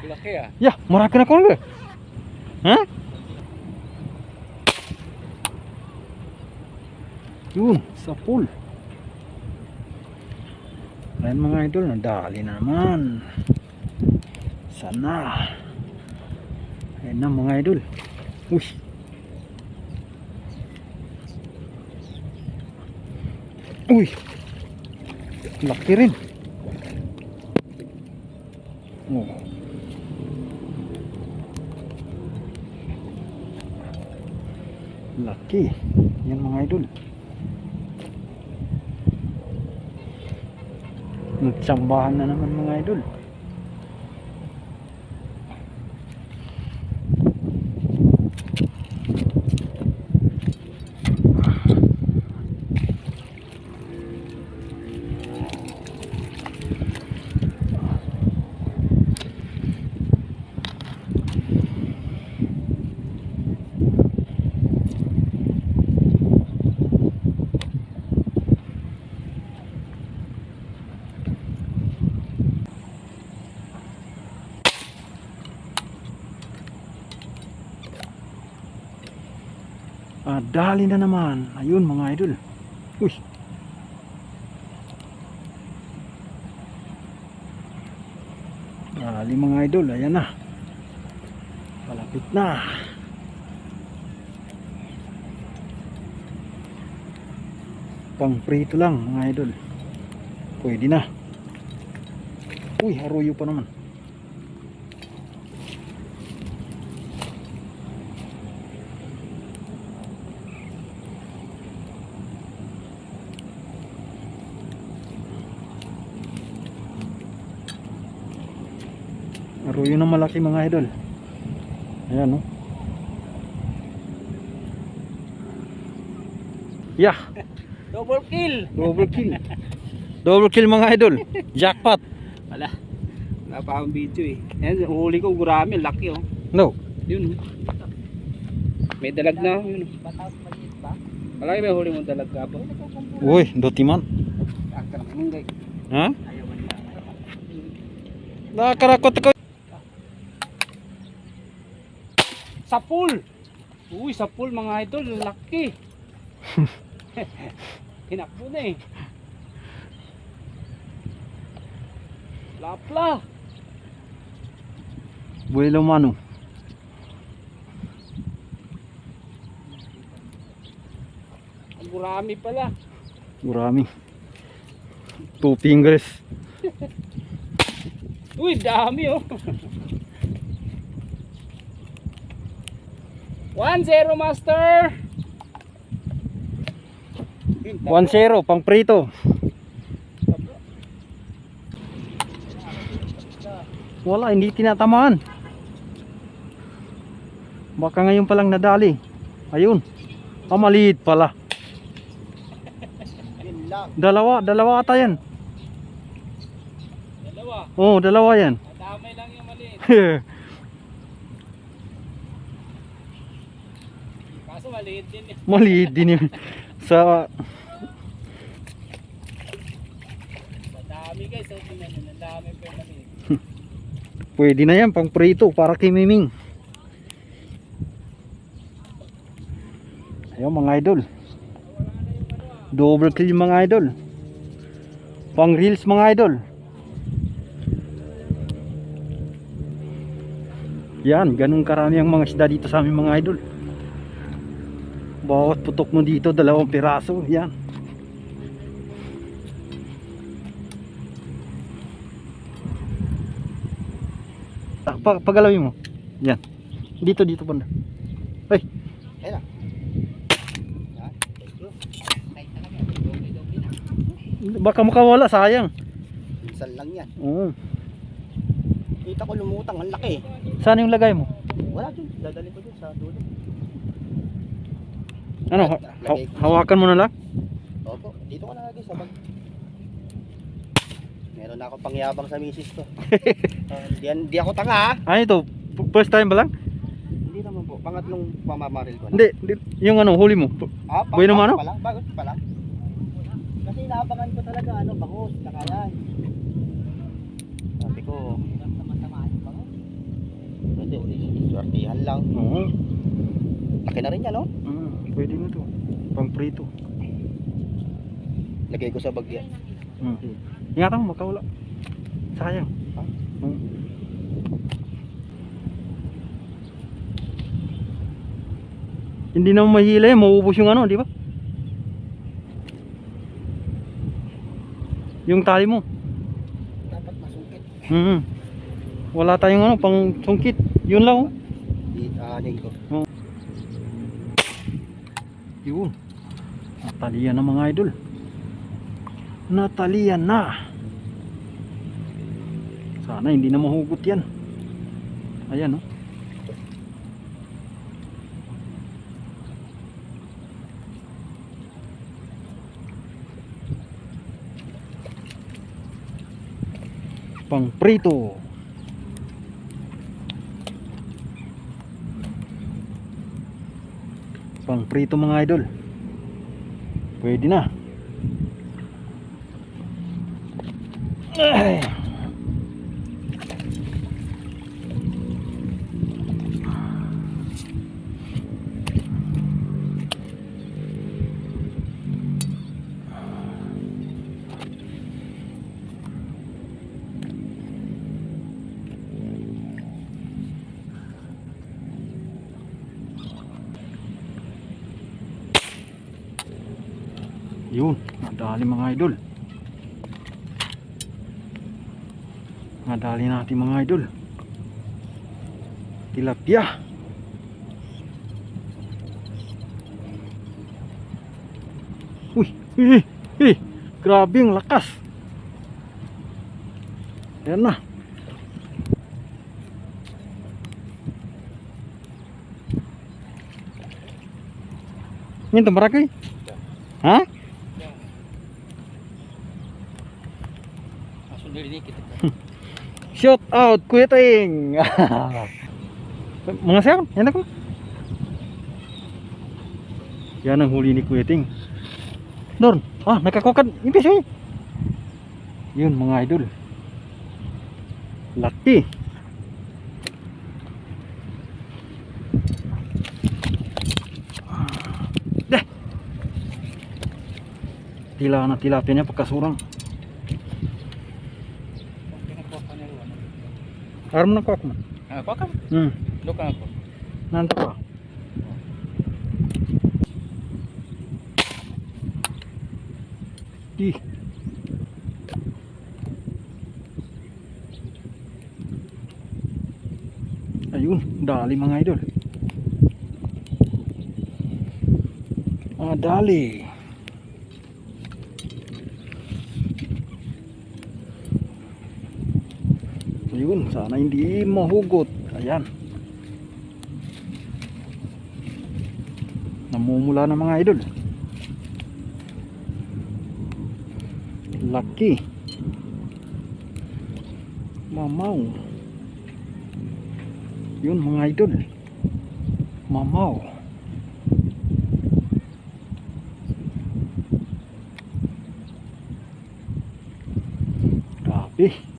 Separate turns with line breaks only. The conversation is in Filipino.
Laki ah.
Ya, marami na ko nga. Ha? Yun, sa pool. Ayan mga idol, nadali na naman. Sana. Ayan na mga idol. Uy. Uy. Laki rin. Oh. Laki. Yan mga idol. Nagsambahan na naman mga idol. Dali na naman. Ayun mga idol. Uy. Dali mga idol. Ayan na. Malapit na. Pang prito lang mga idol. Pwede na. Uy, haruyo pa naman. Arroyo na malaki mga idol. Ayan, no? Yeah.
Double kill.
Double kill. Double kill mga idol. Jackpot.
Wala. Wala pa akong video eh. Ayan, huli ko gurami. Laki oh.
No.
Yun. May dalag na. Yun. Malaki may huli mong dalag ka po.
Uy, doti man.
Akarak mong guys.
Ha? Nakarakot ko.
Sa pool. Uy, sa pool mga idol. Laki. Hinakbo na eh. Lapla.
Buelo mano.
Ang gurami pala.
Gurami. 2 fingers.
Uy, dami oh. 1-0 master.
1-0 pang prito. Wala, hindi tinatamaan. Baka ngayon palang nadali. Ayun. Maliit pala. Dalawa ata yan.
Dalawa.
Oh, dalawa yan.
Damay lang yung maliit. Kaso maliit din eh.
Maliit din yun. Sa
Dami guys. So, tingnan nyo. Ang dami pa yung maliit.
pwede na yan pang prito para kay Miming. Ayun mga idol. Double kill mga idol. Pang reels mga idol. Yan, ganun karami ang mga isda dito sa aming mga idol. Bawat putok mo dito 2 piraso. Yan. Pagalawin mo. Yan. Dito banda. Ay.
Ayun
Baka makawala, sayang.
Minsan lang yan.
Oo.
Kita ko lumutang. Ang laki.
Saan yung lagay mo?
Wala dun. Dadali ko dun sa dulo.
Ano? Hawakan mo na lang?
Opo. Dito ko nalagay sa bag. Meron na ako pangyabang sa misis ko. Hindi ako tanga ha.
Ano ito? First time ba lang?
Hindi naman po. Pangatlong pamamaril ko na.
Hindi. Yung ano, huli mo. Bueno mo ano?
Bagot pa lang. Kasi inaabangan ko talaga bangus, nakayan. Sabi ko, hirap naman tamaan yung bangus.
Swertihan lang.
Oo.
Laki na rin yan, no?
Pwede na to. Pang prito.
Lagay ko sa bagya.
Ingatan mo, makawala. Sayang. Hindi na mahila yan, maubos yung ano, di ba? Yung tali mo.
Dapat masungkit.
Wala tayong ano, pang sungkit. Yun lang, oh.
Aanin ko.
Yun. Natalian na mga idol. Natalian na. Sana hindi na mahugot yan. Ayan, oh. Pang prito. Pang prito mga idol. Pwede na. Ay. Yun, nadali mga idol. Nadali natin mga idol. Tilapia. Uy, grabe ang lakas. Ayan na. Ini tembarak eh? Hah? Shout out Kuya Ting. Mga sir, yan ako. Yan ang huli ni Kuya Ting. Dorn, nakakokad impis eh. Yun mga idol. Laki. Deh. Tila na tilapia niya pagkasurang. Aram na ko ako man.
Kuha ka. Luka ako.
Nanto ko. Di. Ayun, dali mga idol. Dali. Ayun, sana hindi mahugot. Ayan. Namumula na mga idol. Laki. Mamaw. Yun mga idol. Mamaw. Grabe.